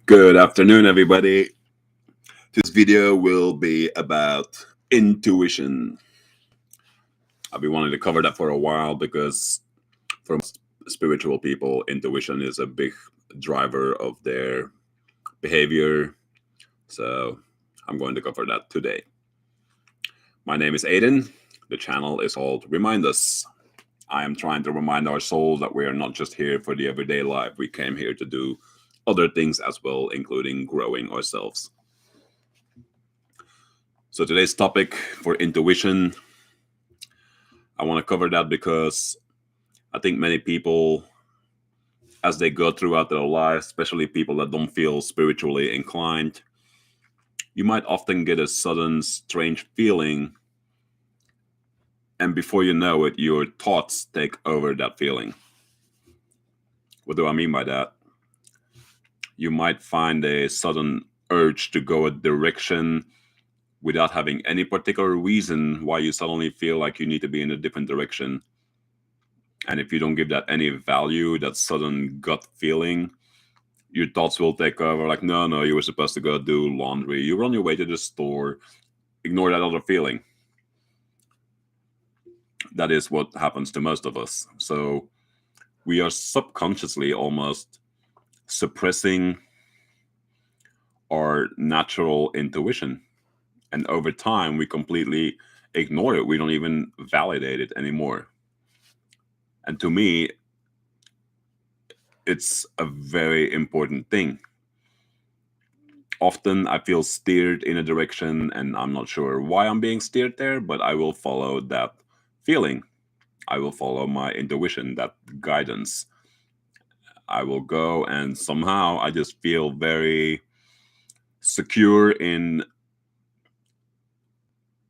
Good afternoon, everybody. This video will be about intuition. I've been wanting to cover that for a while because for most spiritual people, intuition is a big driver of their behavior. So I'm going to cover that today. My name is Aiden. The channel is called Remind Us. I am trying to remind our souls that we are not just here for the everyday life. We came here to do other things as well, including growing ourselves. So today's topic for intuition, I want to cover that because I think many people, as they go throughout their life, especially people that don't feel spiritually inclined, you might often get a sudden strange feeling, and before you know it, your thoughts take over that feeling. What do I mean by that? You might find a sudden urge to go a direction without having any particular reason why you suddenly feel like you need to be in a different direction. And if you don't give that any value, that sudden gut feeling, your thoughts will take over. Like, no, you were supposed to go do laundry. You were on your way to the store. Ignore that other feeling. That is what happens to most of us. So we are subconsciously almost suppressing our natural intuition. And over time, we completely ignore it. We don't even validate it anymore. And to me, it's a very important thing. Often I feel steered in a direction and I'm not sure why I'm being steered there, but I will follow that feeling. I will follow my intuition, that guidance. I will go and somehow I just feel very secure in,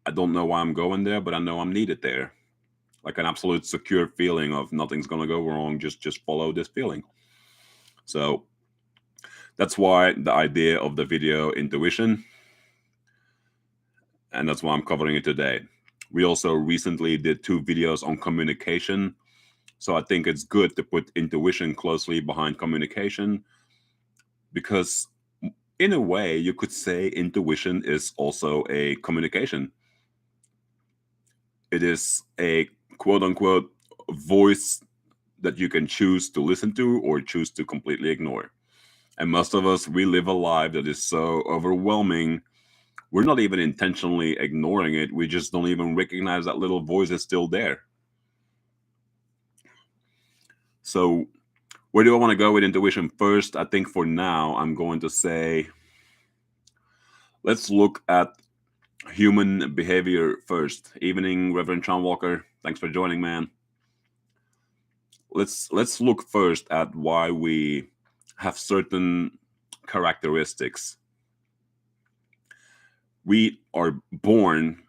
I don't know why I'm going there, but I know I'm needed there. Like an absolute secure feeling of nothing's going to go wrong, just follow this feeling. So that's why the idea of the video intuition, and that's why I'm covering it today. We also recently did 2 videos on communication. So I think it's good to put intuition closely behind communication because in a way you could say intuition is also a communication. It is a quote unquote voice that you can choose to listen to or choose to completely ignore. And most of us, we live a life that is so overwhelming. We're not even intentionally ignoring it. We just don't even recognize that little voice is still there. So, where do I want to go with intuition first? I think for now, I'm going to say let's look at human behavior first. Evening, Reverend Sean Walker. Thanks for joining, man. Let's look first at why we have certain characteristics. We are born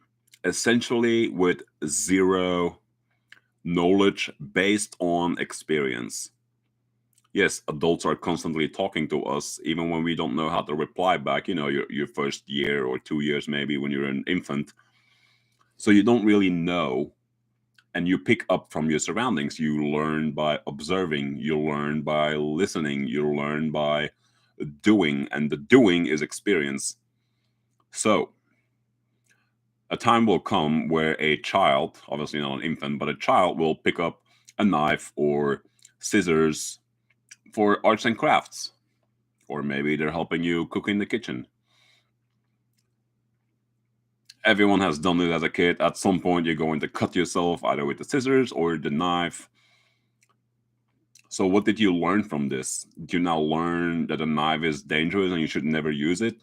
essentially with zero knowledge based on experience. Yes, adults are constantly talking to us, even when we don't know how to reply back. You know, your first year or 2 years, maybe when you're an infant. So you don't really know, and you pick up from your surroundings. You learn by observing, you learn by listening, you learn by doing, and the doing is experience. So a time will come where a child, obviously not an infant, but a child will pick up a knife or scissors for arts and crafts, or maybe they're helping you cook in the kitchen. Everyone has done it as a kid. At some point, you're going to cut yourself either with the scissors or the knife. So, what did you learn from this? Did you now learn that a knife is dangerous and you should never use it?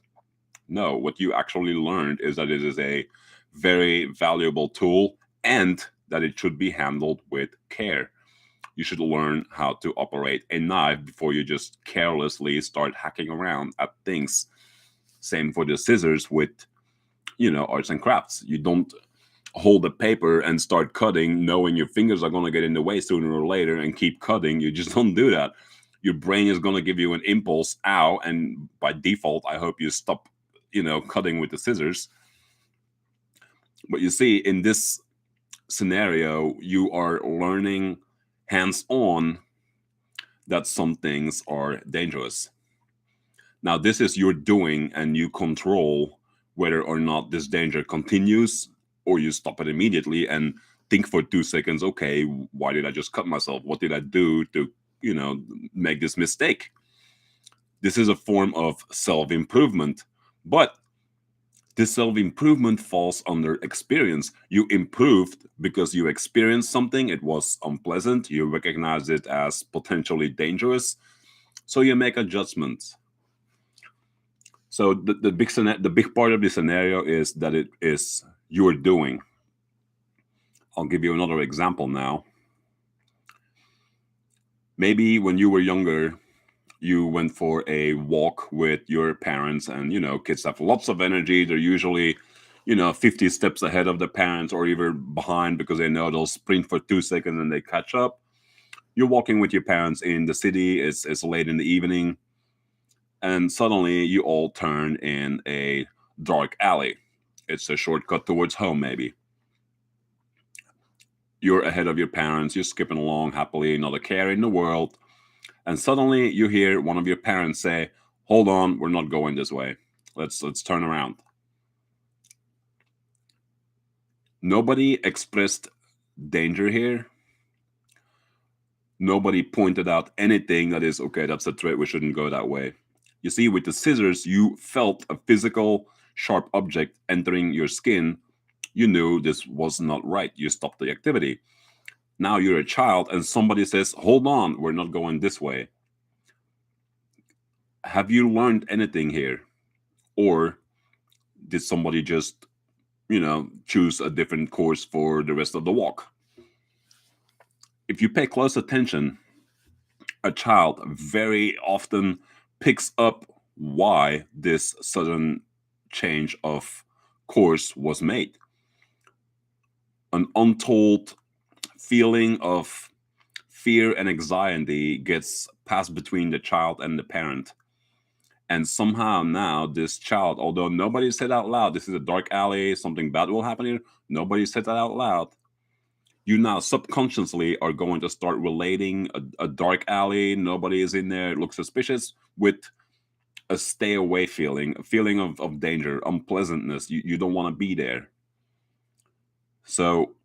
No, what you actually learned is that it is a very valuable tool and that it should be handled with care. You should learn how to operate a knife before you just carelessly start hacking around at things. Same for the scissors with, arts and crafts. You don't hold the paper and start cutting knowing your fingers are going to get in the way sooner or later and keep cutting. You just don't do that. Your brain is going to give you an impulse, ow, and by default, I hope you stop, cutting with the scissors. But you see, in this scenario, you are learning hands on that some things are dangerous. Now, this is your doing, and you control whether or not this danger continues, or you stop it immediately and think for 2 seconds, okay, why did I just cut myself? What did I do to, you know, make this mistake? This is a form of self improvement. But this self improvement falls under experience. You improved because you experienced something, it was unpleasant, you recognize it as potentially dangerous, so you make adjustments. So the big part of the scenario is that it is your doing. I'll give you another example now. Maybe when you were younger, you went for a walk with your parents, and you know, kids have lots of energy. They're usually, you know, 50 steps ahead of the parents or even behind, because they know they'll sprint for 2 seconds and they catch up. You're walking with your parents in the city, it's late in the evening, and suddenly you all turn in a dark alley. It's a shortcut towards home, maybe. You're ahead of your parents, you're skipping along happily, not a care in the world, and suddenly you hear one of your parents say, "Hold on, we're not going this way. Let's turn around." Nobody expressed danger here. Nobody pointed out anything that is, okay, that's a threat, we shouldn't go that way. You see, with the scissors, you felt a physical, sharp object entering your skin. You knew this was not right. You stopped the activity. Now you're a child, and somebody says, "Hold on, we're not going this way." Have you learned anything here? Or did somebody just, you know, choose a different course for the rest of the walk? If you pay close attention, a child very often picks up why this sudden change of course was made. An untold feeling of fear and anxiety gets passed between the child and the parent. And somehow now, this child, although nobody said out loud, "This is a dark alley, something bad will happen here," nobody said that out loud. You now subconsciously are going to start relating a dark alley, nobody is in there, it looks suspicious, with a stay away feeling, a feeling of danger, unpleasantness. You don't want to be there. So,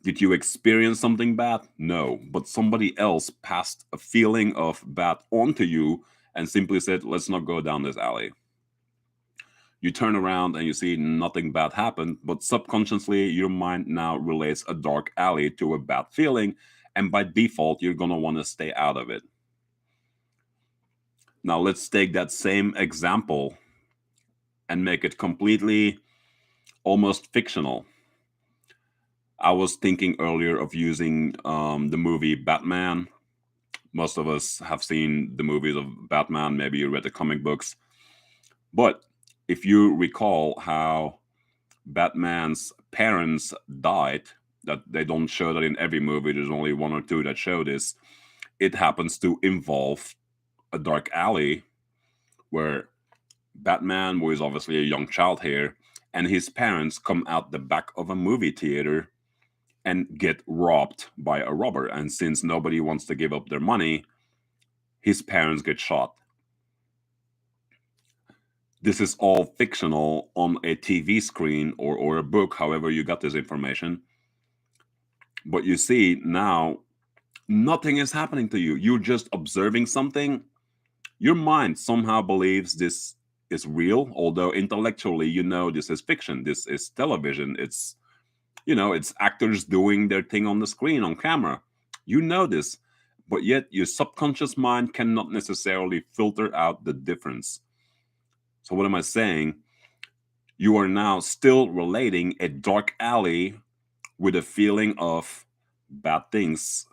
did you experience something bad? No. But somebody else passed a feeling of bad onto you and simply said, "Let's not go down this alley." You turn around and you see nothing bad happened, but subconsciously, your mind now relates a dark alley to a bad feeling. And by default, you're going to want to stay out of it. Now, let's take that same example and make it completely almost fictional. I was thinking earlier of using the movie Batman. Most of us have seen the movies of Batman, maybe you read the comic books. But if you recall how Batman's parents died, that they don't show that in every movie, there's only one or two that show this. It happens to involve a dark alley where Batman, who is obviously a young child here, and his parents come out the back of a movie theater and get robbed by a robber. And since nobody wants to give up their money, his parents get shot. This is all fictional on a TV screen or a book, however you got this information. But you see, now nothing is happening to you. You're just observing something. Your mind somehow believes this is real, although intellectually you know this is fiction. This is television. It's, you know, it's actors doing their thing on the screen, on camera. You know this, but yet your subconscious mind cannot necessarily filter out the difference. So, what am I saying? You are now still relating a dark alley with a feeling of bad things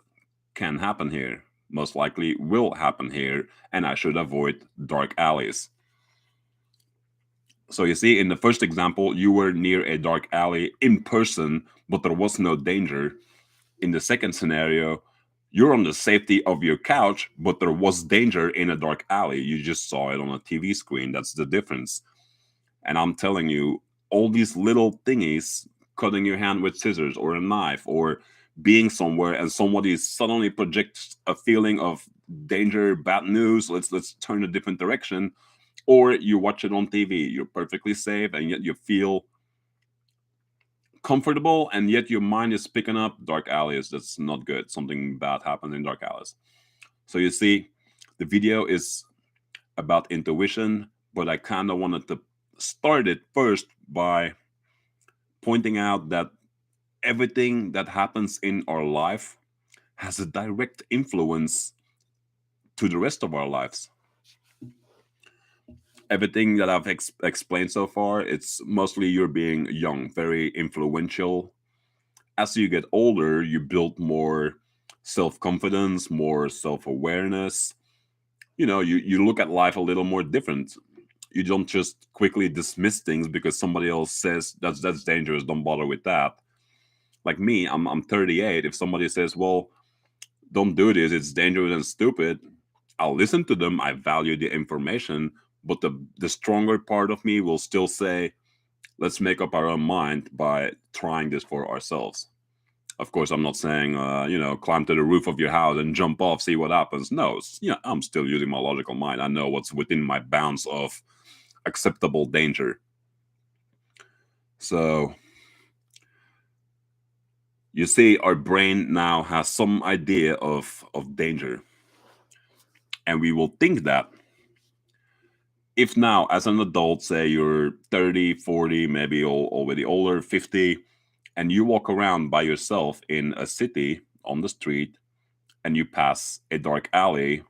can happen here, most likely will happen here, and I should avoid dark alleys. So you see, in the first example, you were near a dark alley in person, but there was no danger. In the second scenario, you're on the safety of your couch, but there was danger in a dark alley. You just saw it on a TV screen. That's the difference. And I'm telling you, all these little thingies, cutting your hand with scissors or a knife, or being somewhere and somebody suddenly projects a feeling of danger, bad news, let's turn a different direction, Or you watch it on TV, you're perfectly safe, and yet you feel comfortable, and yet your mind is picking up dark alleys. That's not good. Something bad happened in dark alleys. So you see, the video is about intuition, but I kind of wanted to start it first by pointing out that everything that happens in our life has a direct influence to the rest of our lives. Everything that I've explained so far, it's mostly you're being young, very influential. As you get older, you build more self-confidence, more self-awareness. You look at life a little more different. You don't just quickly dismiss things because somebody else says that's dangerous, don't bother with that. Like me, I'm 38. If somebody says, well, don't do this, it's dangerous and stupid, I'll listen to them. I value the information, but the stronger part of me will still say, let's make up our own mind by trying this for ourselves. Of course, I'm not saying, climb to the roof of your house and jump off, see what happens. No, I'm still using my logical mind. I know what's within my bounds of acceptable danger. So, you see, our brain now has some idea of danger. And we will think that if now, as an adult, say you're 30, 40, maybe already older, 50, and you walk around by yourself in a city on the street and you pass a dark alley,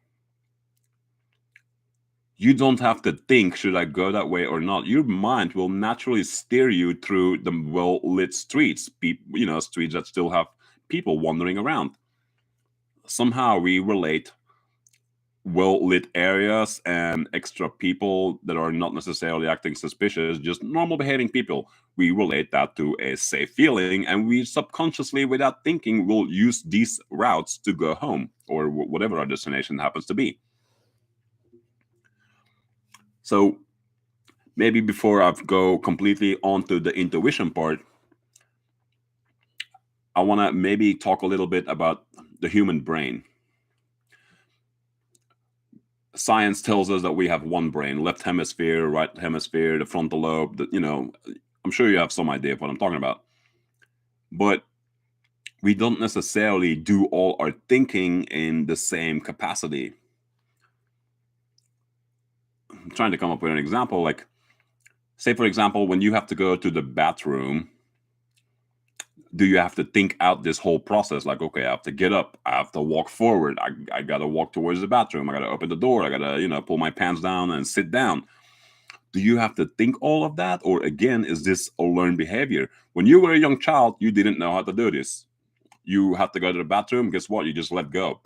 you don't have to think, should I go that way or not? Your mind will naturally steer you through the well lit streets, streets that still have people wandering around. Somehow we relate well lit areas and extra people that are not necessarily acting suspicious, just normal behaving people. We relate that to a safe feeling, and we subconsciously, without thinking, will use these routes to go home or whatever our destination happens to be. So maybe before I go completely onto the intuition part, I want to maybe talk a little bit about the human brain. Science tells us that we have one brain, left hemisphere, right hemisphere, the frontal lobe. I'm sure you have some idea of what I'm talking about. But we don't necessarily do all our thinking in the same capacity. I'm trying to come up with an example. Like, say, for example, when you have to go to the bathroom, do you have to think out this whole process? Like, okay, I have to get up, I have to walk forward, I gotta walk towards the bathroom, I gotta open the door, I gotta, pull my pants down and sit down. Do you have to think all of that? Or again, is this a learned behavior? When you were a young child, you didn't know how to do this. You have to go to the bathroom, guess what? You just let go.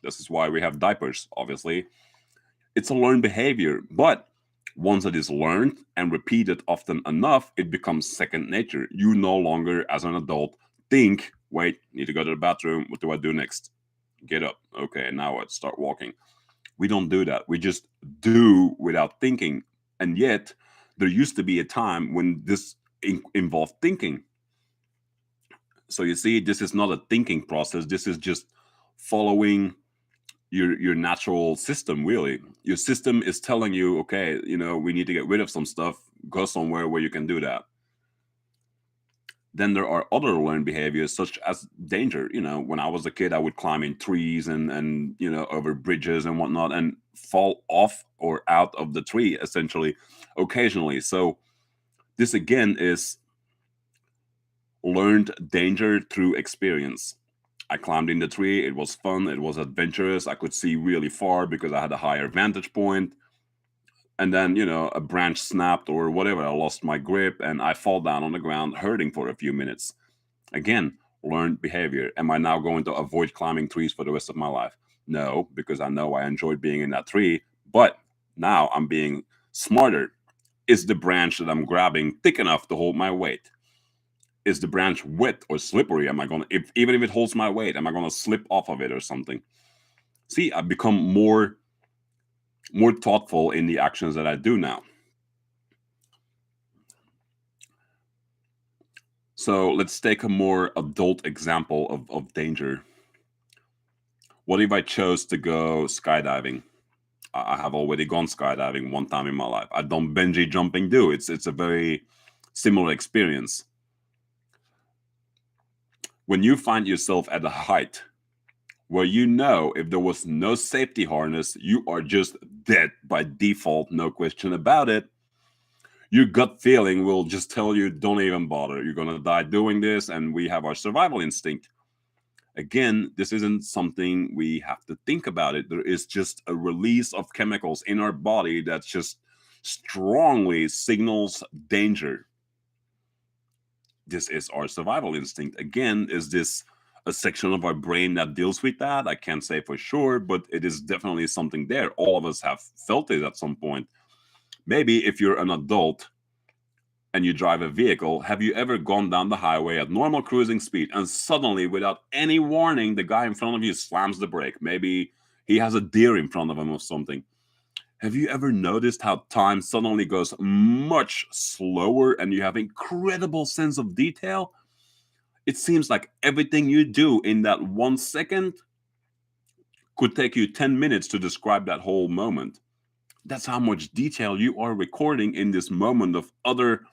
This is why we have diapers, obviously. It's a learned behavior, but once it is learned and repeated often enough, it becomes second nature. You no longer, as an adult, think, wait, need to go to the bathroom. What do I do next? Get up. Okay, now what? Start walking. We don't do that. We just do without thinking. And yet, there used to be a time when this involved thinking. So you see, this is not a thinking process. This is just following your natural system. Really, your system is telling you, okay, we need to get rid of some stuff. Go somewhere where you can do that. Then there are other learned behaviors such as danger. When I was a kid, I would climb in trees and over bridges and whatnot and fall off or out of the tree essentially occasionally. So this again is learned danger through experience. I climbed in the tree. It was fun. It was adventurous. I could see really far because I had a higher vantage point. And then, a branch snapped or whatever. I lost my grip and I fall down on the ground, hurting for a few minutes. Again, learned behavior. Am I now going to avoid climbing trees for the rest of my life? No, because I know I enjoyed being in that tree. But now I'm being smarter. Is the branch that I'm grabbing thick enough to hold my weight? Is the branch wet or slippery? Am I going to, even if it holds my weight, am I going to slip off of it or something? See, I've become more thoughtful in the actions that I do now. So let's take a more adult example of danger. What if I chose to go skydiving? I have already gone skydiving one time in my life. I've done bungee jumping too. It's a very similar experience. When you find yourself at a height where you know if there was no safety harness, you are just dead by default, no question about it. Your gut feeling will just tell you, don't even bother. You're going to die doing this. And we have our survival instinct. Again, this isn't something we have to think about it. There is just a release of chemicals in our body that just strongly signals danger. This is our survival instinct. Again, is this a section of our brain that deals with that? I can't say for sure, but it is definitely something there. All of us have felt it at some point. Maybe if you're an adult and you drive a vehicle, have you ever gone down the highway at normal cruising speed and suddenly, without any warning, the guy in front of you slams the brake? Maybe he has a deer in front of him or something. Have you ever noticed how time suddenly goes much slower and you have incredible sense of detail? It seems like everything you do in that 1 second could take you 10 minutes to describe that whole moment. That's how much detail you are recording in this moment of utter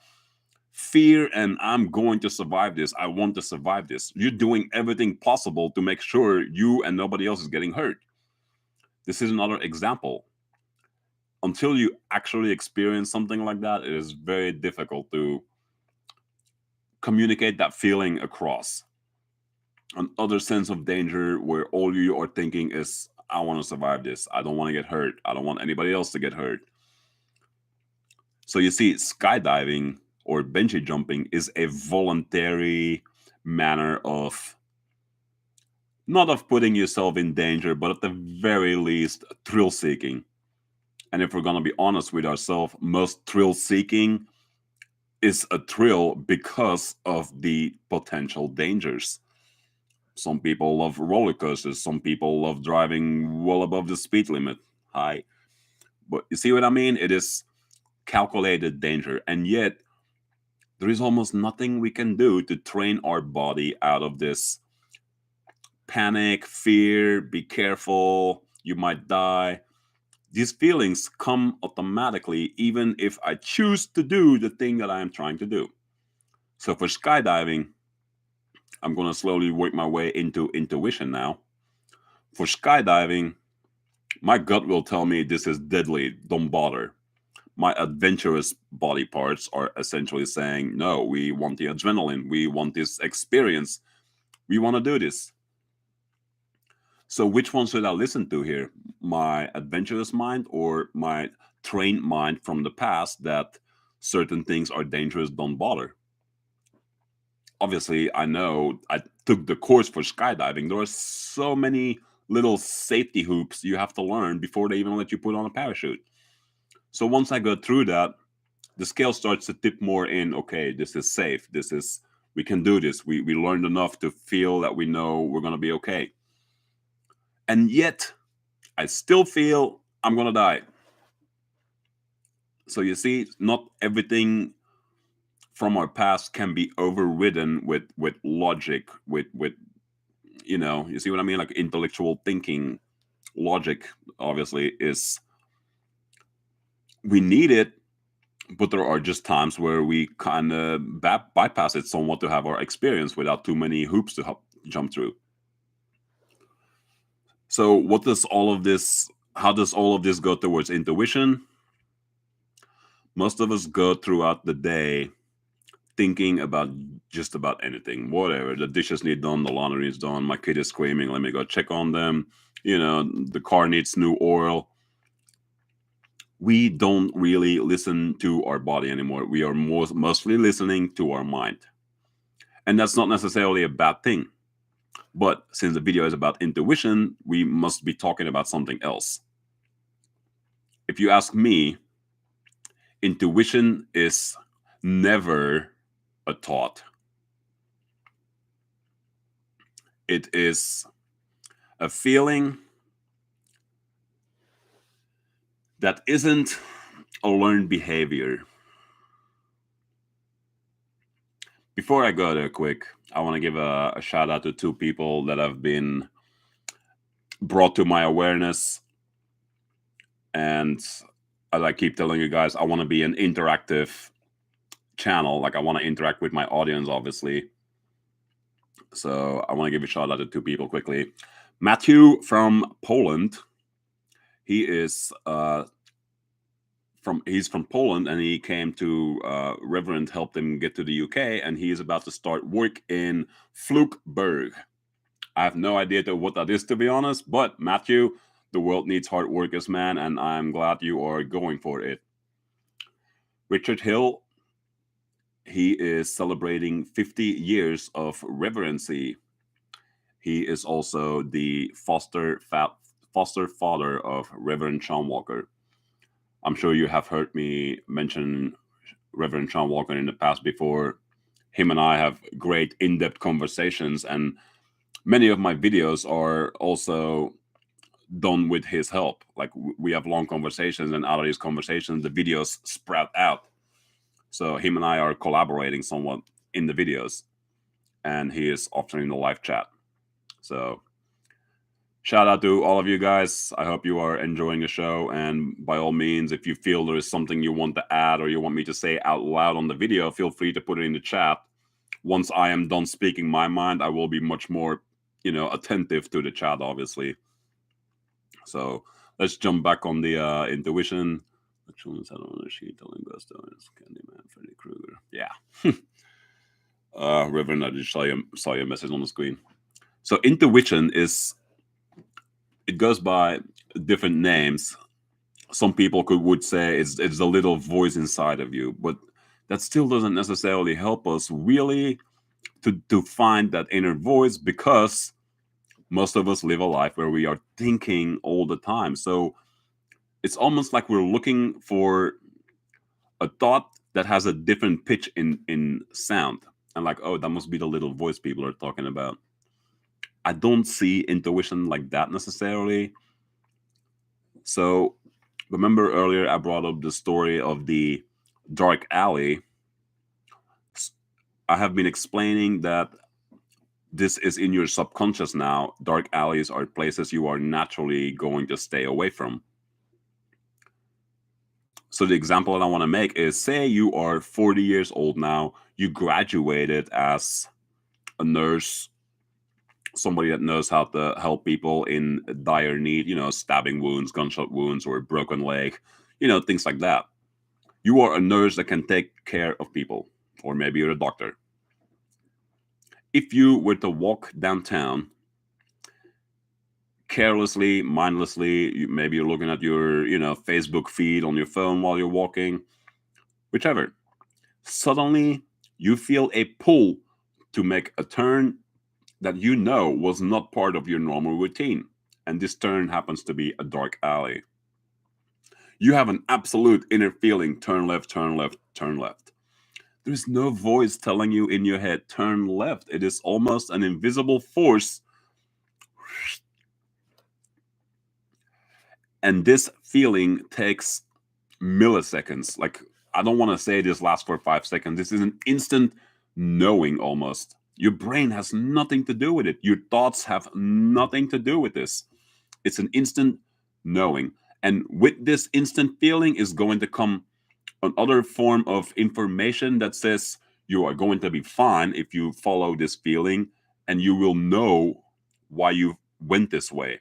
fear and I'm going to survive this. I want to survive this. You're doing everything possible to make sure you and nobody else is getting hurt. This is another example. Until you actually experience something like that, it is very difficult to communicate that feeling across. Another sense of danger where all you are thinking is, I want to survive this. I don't want to get hurt. I don't want anybody else to get hurt. So you see, skydiving or bungee jumping is a voluntary manner of not of putting yourself in danger, but at the very least, thrill seeking. And if we're going to be honest with ourselves, most thrill seeking is a thrill because of the potential dangers. Some people love roller coasters, some people love driving well above the speed limit. Hi. But you see what I mean? It is calculated danger. And yet, there is almost nothing we can do to train our body out of this panic, fear, be careful, you might die. These feelings come automatically, even if I choose to do the thing that I am trying to do. So for skydiving, I'm going to slowly work my way into intuition now. For skydiving, my gut will tell me this is deadly, don't bother. My adventurous body parts are essentially saying, no, we want the adrenaline, we want this experience, we want to do this. So which one should I listen to here? My adventurous mind or my trained mind from the past that certain things are dangerous, don't bother? Obviously, I know I took the course for skydiving. There are so many little safety hoops you have to learn before they even let you put on a parachute. So once I go through that, the scale starts to tip more in, okay, this is safe. We can do this. We learned enough to feel that we know we're going to be okay. And yet, I still feel I'm going to die. So you see, not everything from our past can be overridden with logic, with you see what I mean? Like intellectual thinking, logic, obviously, is we need it, but there are just times where we kind of bypass it somewhat to have our experience without too many hoops to jump through. So how does all of this go towards intuition? Most of us go throughout the day thinking about just about anything, whatever. The dishes need done, the laundry is done, my kid is screaming, let me go check on them. The car needs new oil. We don't really listen to our body anymore. We are mostly listening to our mind. And that's not necessarily a bad thing. But since the video is about intuition, we must be talking about something else. If you ask me, intuition is never a thought. It is a feeling that isn't a learned behavior. Before I go there quick, I want to give a shout out to two people that have been brought to my awareness And as I keep telling you guys, I want to be an interactive channel. Like I want to interact with my audience, obviously. So I want to give a shout out to two people quickly. Matthew from Poland. He is he's from Poland, and he came to Reverend helped him get to the UK, and he is about to start work in Flugberg. I have no idea what that is, to be honest. But Matthew, the world needs hard workers, man, and I'm glad you are going for it. Richard Hill, he is celebrating 50 years of reverency. He is also the foster father of Reverend Sean Walker. I'm sure you have heard me mention Reverend Sean Walker in the past before. Him and I have great in-depth conversations, and many of my videos are also done with his help. Like we have long conversations, and out of these conversations, the videos sprout out. So him and I are collaborating somewhat in the videos, and he is often in the live chat. So shout out to all of you guys. I hope you are enjoying the show. And by all means, if you feel there is something you want to add or you want me to say out loud on the video, feel free to put it in the chat. Once I am done speaking my mind, I will be much more, attentive to the chat, obviously. So let's jump back on the intuition. Which one is that on the sheet? Telling best Candyman, Freddy Krueger. Yeah. Reverend, I just saw your message on the screen. So intuition it goes by different names. Some people would say it's a little voice inside of you, but that still doesn't necessarily help us really to find that inner voice, because most of us live a life where we are thinking all the time. So it's almost like we're looking for a thought that has a different pitch in sound, and like, oh, that must be the little voice people are talking about. I don't see intuition like that necessarily. So remember earlier I brought up the story of the dark alley. I have been explaining that this is in your subconscious now. Dark alleys are places you are naturally going to stay away from. So the example that I want to make is, say you are 40 years old now, you graduated as a nurse, somebody that knows how to help people in dire need, stabbing wounds, gunshot wounds, or a broken leg, things like that. You are a nurse that can take care of people, or maybe you're a doctor. If you were to walk downtown carelessly, mindlessly, maybe you're looking at your, Facebook feed on your phone while you're walking, whichever, suddenly you feel a pull to make a turn that was not part of your normal routine. And this turn happens to be a dark alley. You have an absolute inner feeling, turn left, turn left, turn left. There's no voice telling you in your head, turn left. It is almost an invisible force. And this feeling takes milliseconds. Like, I don't want to say this lasts for 5 seconds. This is an instant knowing almost. Your brain has nothing to do with it. Your thoughts have nothing to do with this. It's an instant knowing. And with this instant feeling is going to come another form of information that says you are going to be fine if you follow this feeling, and you will know why you went this way.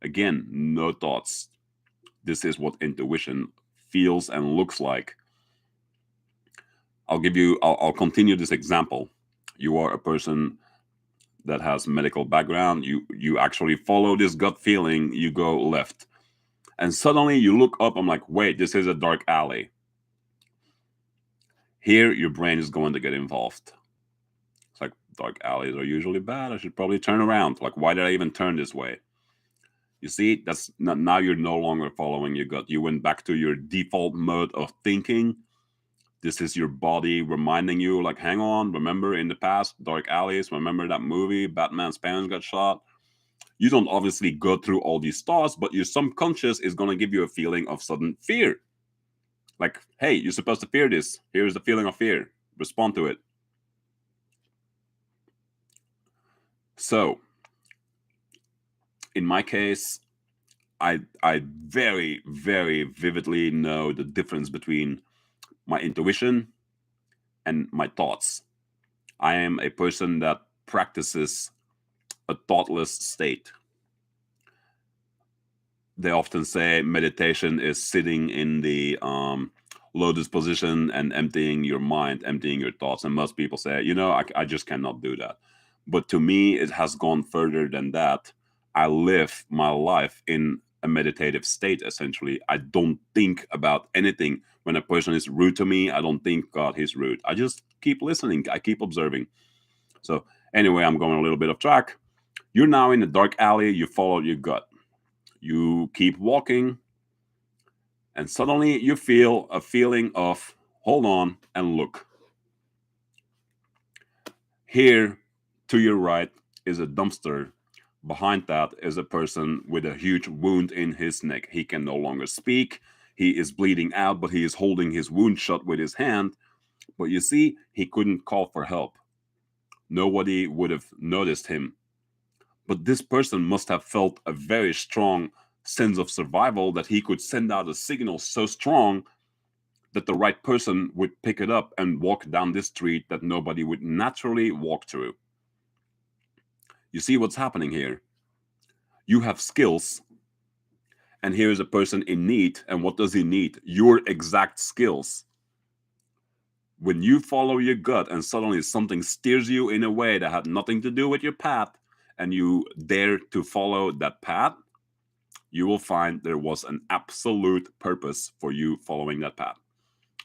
Again, no thoughts. This is what intuition feels and looks like. I'll continue this example. You are a person that has medical background. You actually follow this gut feeling, you go left. And suddenly you look up, I'm like, wait, this is a dark alley. Here, your brain is going to get involved. It's like, dark alleys are usually bad. I should probably turn around. Like, why did I even turn this way? You see, that's not, now you're no longer following your gut. You went back to your default mode of thinking. This is your body reminding you, like, hang on, remember in the past, dark alleys, remember that movie, Batman's parents got shot? You don't obviously go through all these thoughts, but your subconscious is going to give you a feeling of sudden fear. Like, hey, you're supposed to fear this. Here's the feeling of fear. Respond to it. So, in my case, I very, very vividly know the difference between my intuition and my thoughts. I am a person that practices a thoughtless state. They often say meditation is sitting in the lotus position and emptying your mind, emptying your thoughts. And most people say, I just cannot do that. But to me, it has gone further than that. I live my life in a meditative state, essentially. I don't think about anything. When a person is rude to me, I don't think, God, he's rude. I just keep listening, I keep observing. So, anyway, I'm going a little bit off track. You're now in a dark alley, you follow your gut. You keep walking, and suddenly you feel a feeling of hold on and look. Here to your right is a dumpster. Behind that is a person with a huge wound in his neck. He can no longer speak. He is bleeding out, but he is holding his wound shut with his hand. But you see, he couldn't call for help. Nobody would have noticed him. But this person must have felt a very strong sense of survival that he could send out a signal so strong that the right person would pick it up and walk down this street that nobody would naturally walk through. You see what's happening here? You have skills, and here is a person in need. And what does he need? Your exact skills. When you follow your gut and suddenly something steers you in a way that had nothing to do with your path, and you dare to follow that path, you will find there was an absolute purpose for you following that path.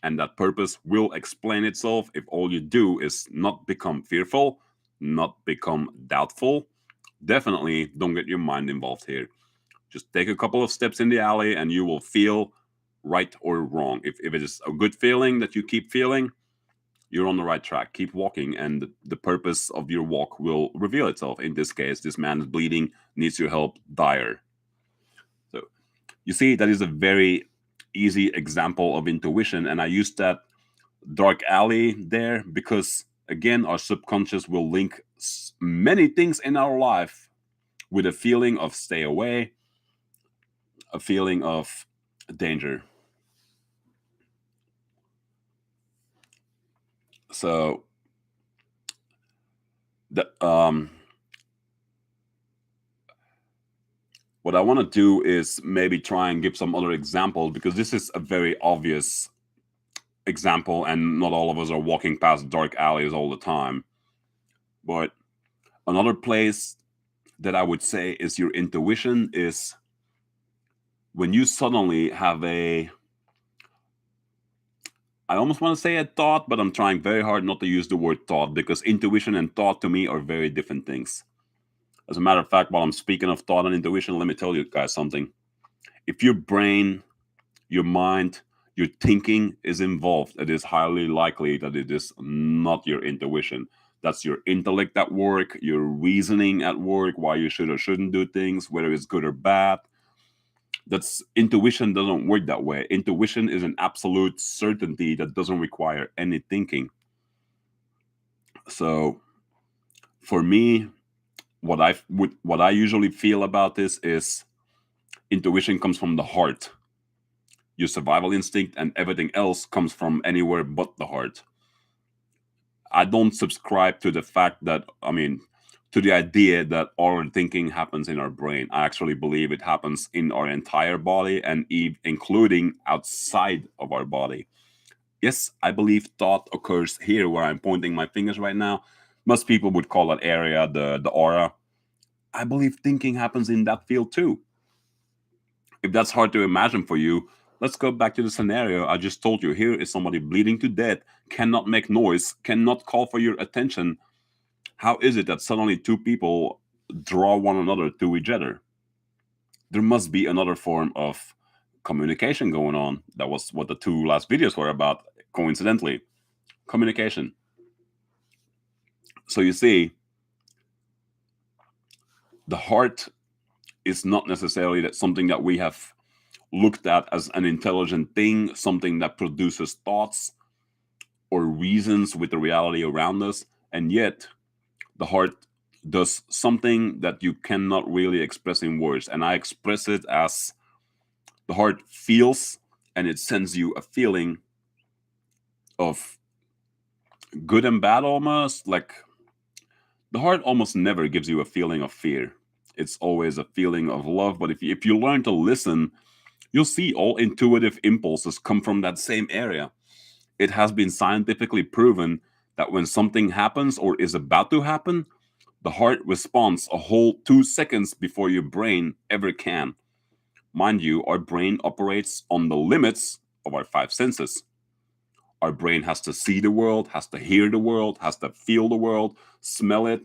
And that purpose will explain itself if all you do is not become fearful, not become doubtful. Definitely don't get your mind involved here. Just take a couple of steps in the alley and you will feel right or wrong. If it is a good feeling that you keep feeling, you're on the right track. Keep walking, and the purpose of your walk will reveal itself. In this case, this man is bleeding, needs your help, dire. So you see, that is a very easy example of intuition, and I used that dark alley there because, again, our subconscious will link many things in our life with a feeling of stay away, a feeling of danger. So the what I want to do is maybe try and give some other examples, because this is a very obvious example and not all of us are walking past dark alleys all the time. But another place that I would say is your intuition is when you suddenly have I almost want to say a thought, but I'm trying very hard not to use the word thought, because intuition and thought to me are very different things. As a matter of fact, while I'm speaking of thought and intuition, let me tell you guys something. If your brain, your mind, your thinking is involved, it is highly likely that it is not your intuition. That's your intellect at work, your reasoning at work, why you should or shouldn't do things, whether it's good or bad. That's intuition doesn't work that way. Intuition is an absolute certainty that doesn't require any thinking. So for me, what I usually feel about this is intuition comes from the heart. Your survival instinct and everything else comes from anywhere but the heart. I don't subscribe to the fact that, to the idea that all our thinking happens in our brain. I actually believe it happens in our entire body and including outside of our body. Yes, I believe thought occurs here where I'm pointing my fingers right now. Most people would call that area the aura. I believe thinking happens in that field too. If that's hard to imagine for you, let's go back to the scenario I just told you. Here is somebody bleeding to death, cannot make noise, cannot call for your attention. How is it that suddenly two people draw one another to each other? There must be another form of communication going on. That was what the two last videos were about, coincidentally. Communication. So you see, the heart is not necessarily that something that we have looked at as an intelligent thing, something that produces thoughts or reasons with the reality around us. And yet, the heart does something that you cannot really express in words. And I express it as the heart feels, and it sends you a feeling of good and bad almost. Like the heart almost never gives you a feeling of fear. It's always a feeling of love. But if you learn to listen, you'll see all intuitive impulses come from that same area. It has been scientifically proven that when something happens or is about to happen, the heart responds a whole 2 seconds before your brain ever can. Mind you, our brain operates on the limits of our five senses. Our brain has to see the world, has to hear the world, has to feel the world, smell it.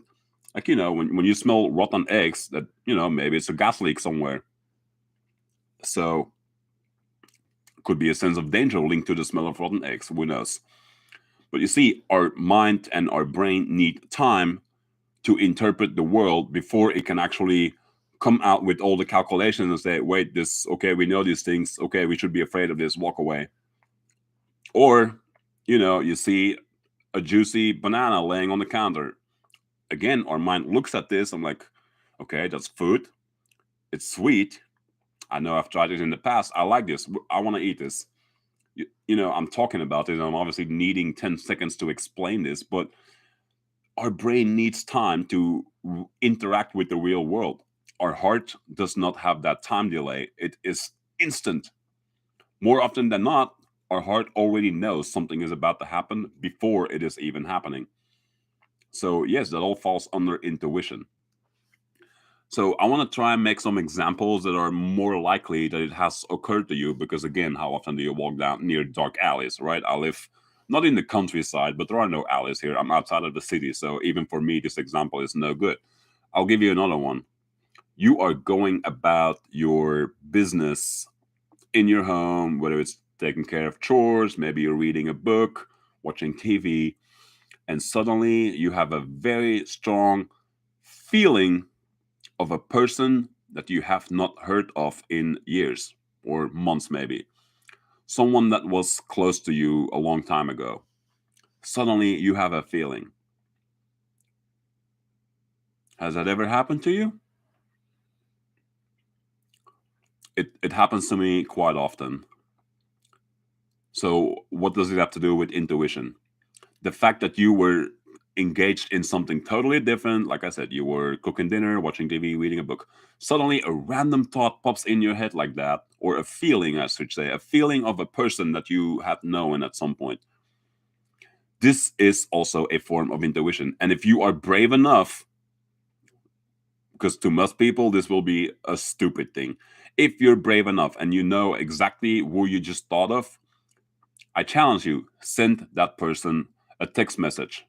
Like, when you smell rotten eggs, that, maybe it's a gas leak somewhere. So, could be a sense of danger linked to the smell of rotten eggs. Who knows? But you see, our mind and our brain need time to interpret the world before it can actually come out with all the calculations and say, wait, this, okay, we know these things. Okay, we should be afraid of this, walk away. Or, you see a juicy banana laying on the counter. Again, our mind looks at this. I'm like, okay, that's food. It's sweet. I know I've tried it in the past. I like this. I want to eat this. I'm talking about it. I'm obviously needing 10 seconds to explain this, but our brain needs time to interact with the real world. Our heart does not have that time delay, it is instant. More often than not, our heart already knows something is about to happen before it is even happening. So, yes, that all falls under intuition. So, I want to try and make some examples that are more likely that it has occurred to you because, again, how often do you walk down near dark alleys, right? I live not in the countryside, but there are no alleys here. I'm outside of the city. So, even for me, this example is no good. I'll give you another one. You are going about your business in your home, whether it's taking care of chores, maybe you're reading a book, watching TV, and suddenly you have a very strong feeling of a person that you have not heard of in years or months, maybe. Someone that was close to you a long time ago. Suddenly you have a feeling. Has that ever happened to you? It happens to me quite often. So, what does it have to do with intuition? The fact that you were engaged in something totally different, like I said, you were cooking dinner, watching TV, reading a book. Suddenly, a random thought pops in your head like that, or a feeling, I should say, a feeling of a person that you had known at some point. This is also a form of intuition. And if you are brave enough, because to most people, this will be a stupid thing. If you're brave enough and you know exactly who you just thought of, I challenge you, send that person a text message.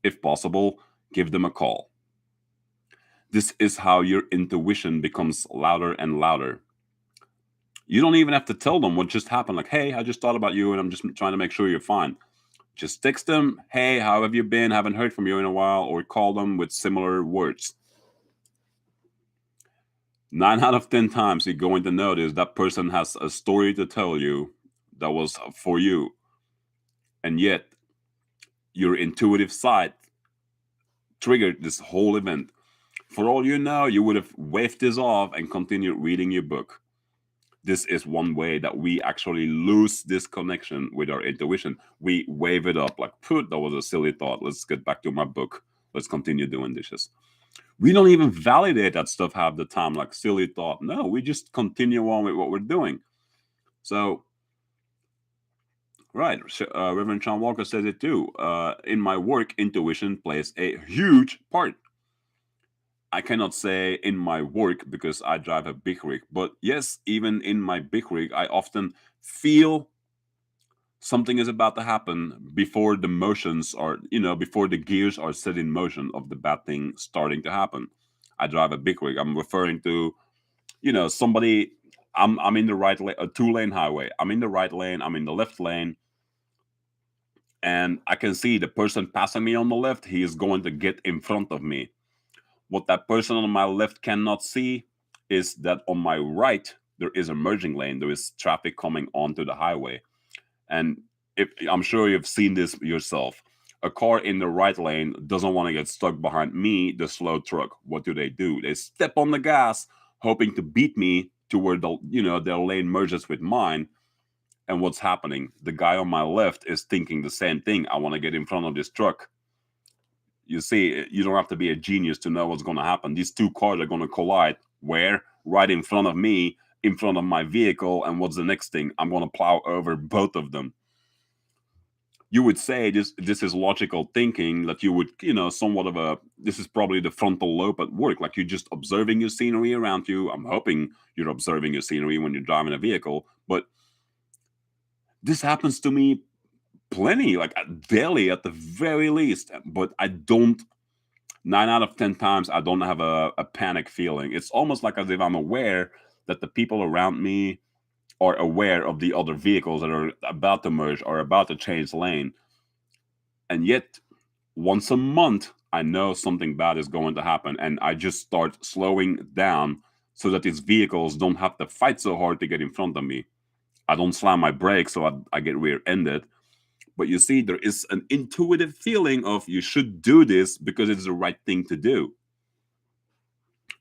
If possible, give them a call. This is how your intuition becomes louder and louder. You don't even have to tell them what just happened. Like, hey, I just thought about you and I'm just trying to make sure you're fine. Just text them, hey, how have you been? Haven't heard from you in a while, or call them with similar words. 9 out of 10 times you're going to notice that person has a story to tell you that was for you. And yet, your intuitive side triggered this whole event. For all you know, you would have waved this off and continued reading your book. This is one way that we actually lose this connection with our intuition. We wave it up like, that was a silly thought. Let's get back to my book. Let's continue doing dishes. We don't even validate that stuff half the time, like silly thought. No, we just continue on with what we're doing. So, right, Reverend Sean Walker says it too. In my work, intuition plays a huge part. I cannot say in my work because I drive a big rig, but yes, even in my big rig, I often feel something is about to happen before the motions are, before the gears are set in motion of the bad thing starting to happen. I drive a big rig. I'm referring to, somebody. I'm in the right lane, a 2-lane highway. I'm in the right lane. I'm in the left lane, and I can see the person passing me on the left. He is going to get in front of me. What that person on my left cannot see is that on my right, there is a merging lane. There is traffic coming onto the highway. And if I'm sure you've seen this yourself, A car in the right lane doesn't want to get stuck behind me, the slow truck. What do? They step on the gas, hoping to beat me to where their lane merges with mine. And what's happening? The guy on my left is thinking the same thing. I want to get in front of this truck. You see, you don't have to be a genius to know what's going to happen. These two cars are going to collide. Where? Right in front of me, in front of my vehicle. And what's the next thing? I'm going to plow over both of them. You would say this is logical thinking, that you would, somewhat of a, this is probably the frontal lobe at work, like you're just observing your scenery around you. I'm hoping you're observing your scenery when you're driving a vehicle, but this happens to me plenty, like daily at the very least. But I don't, 9 out of 10 times, I don't have a panic feeling. It's almost like as if I'm aware that the people around me are aware of the other vehicles that are about to merge or about to change lane. And yet, once a month, I know something bad is going to happen, and I just start slowing down so that these vehicles don't have to fight so hard to get in front of me. I don't slam my brakes, so I get rear-ended. But you see, there is an intuitive feeling of you should do this because it's the right thing to do.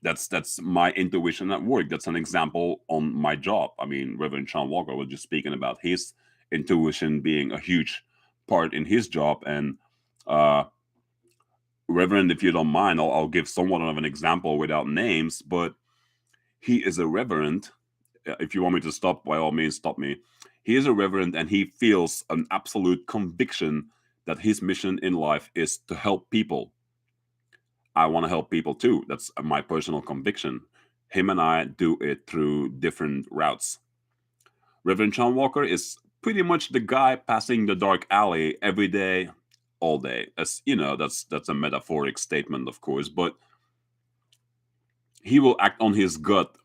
That's my intuition at work. That's an example on my job. I mean, Reverend Sean Walker was just speaking about his intuition being a huge part in his job. And Reverend, if you don't mind, I'll give somewhat of an example without names, but he is a reverend. If you want me to stop, by all means, stop me. He is a reverend, and he feels an absolute conviction that his mission in life is to help people. I want to help people too. That's my personal conviction. Him and I do it through different routes. Reverend Sean Walker is pretty much the guy passing the dark alley every day, all day. As you know, that's a metaphoric statement, of course, but he will act on his gut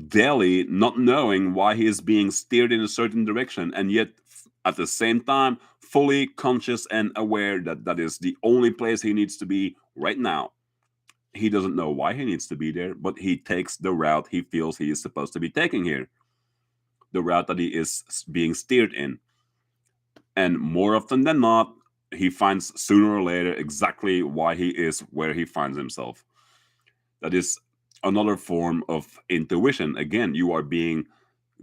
daily, not knowing why he is being steered in a certain direction, and yet at the same time, fully conscious and aware that that is the only place he needs to be right now. He doesn't know why he needs to be there, but he takes the route he feels he is supposed to be taking here, the route that he is being steered in. And more often than not, he finds sooner or later exactly why he is where he finds himself. That is another form of intuition. Again, you are being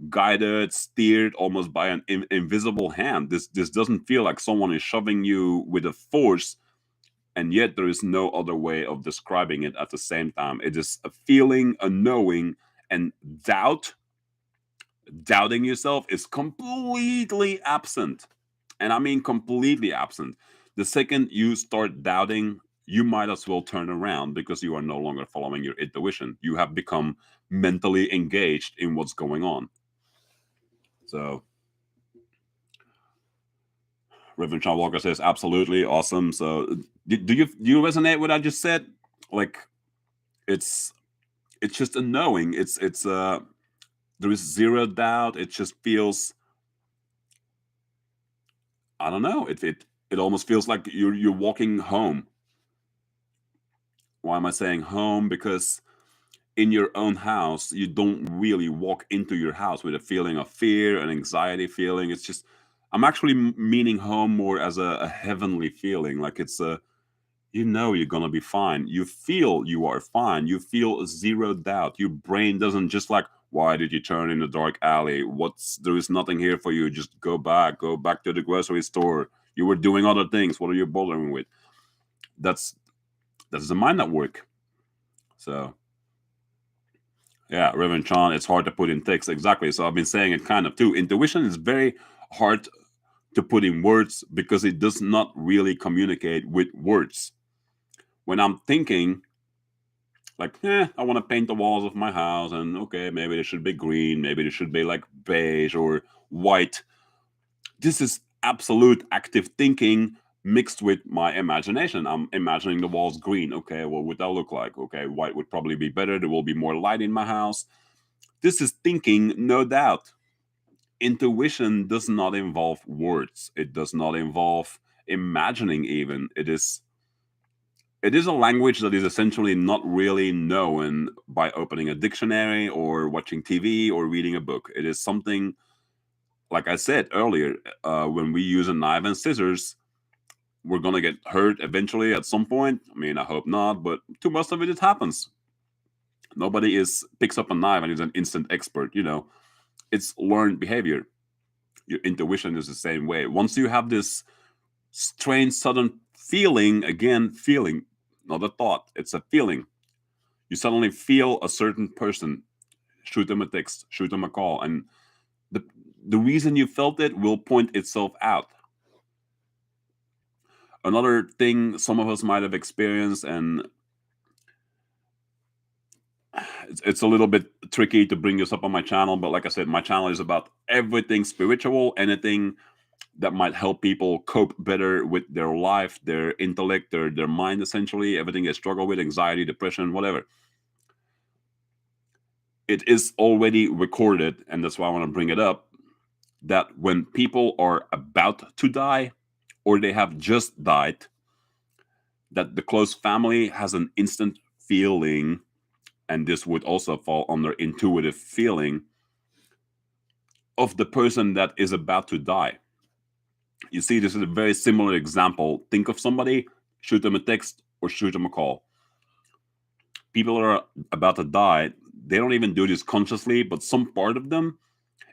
guided, steered almost by an invisible hand. This doesn't feel like someone is shoving you with a force, and yet there is no other way of describing it at the same time. It is a feeling, a knowing, and doubting yourself is completely absent. And I mean completely absent. The second you start doubting, you might as well turn around because you are no longer following your intuition. You have become mentally engaged in what's going on. So Reverend Sean Walker says, absolutely awesome. So do you resonate with what I just said? Like it's it's just a knowing. It's there is zero doubt. It just feels, I don't know. It almost feels like you're walking home. Why am I saying home? Because in your own house, you don't really walk into your house with a feeling of fear, an anxiety feeling. It's just, I'm actually meaning home more as a heavenly feeling. Like it's a, you're gonna be fine. You feel you are fine. You feel zero doubt. Your brain doesn't just like, why did you turn in the dark alley? There is nothing here for you. Just go back to the grocery store. You were doing other things. What are you bothering with? That's that's the mind at work. So yeah, Reverend Sean, it's hard to put in text exactly. So I've been saying it kind of too. Intuition is very hard to put in words because it does not really communicate with words. When I'm thinking, like, I want to paint the walls of my house, and okay, maybe they should be green, maybe they should be like beige or white. This is absolute active thinking mixed with my imagination. I'm imagining the walls green. Okay, what would that look like? Okay, white would probably be better. There will be more light in my house. This is thinking, no doubt. Intuition does not involve words. It does not involve imagining even. It is a language that is essentially not really known by opening a dictionary or watching TV or reading a book. It is something, like I said earlier, when we use a knife and scissors, we're gonna get hurt eventually at some point. I mean, I hope not, but to most of it happens. Nobody is picks up a knife and is an instant expert. It's learned behavior. Your intuition is the same way. Once you have this strange sudden feeling, again, feeling, not a thought, it's a feeling. You suddenly feel a certain person, shoot them a text, shoot them a call, and the the reason you felt it will point itself out. Another thing some of us might have experienced, and it's a little bit tricky to bring this up on my channel, but like I said, my channel is about everything spiritual, anything that might help people cope better with their life, their intellect, their mind, essentially, everything they struggle with, anxiety, depression, whatever. It is already recorded, and that's why I want to bring it up, that when people are about to die or they have just died, that the close family has an instant feeling, and this would also fall under intuitive feeling, of the person that is about to die. You see, this is a very similar example. Think of somebody, shoot them a text or shoot them a call. People are about to die. They don't even do this consciously, but some part of them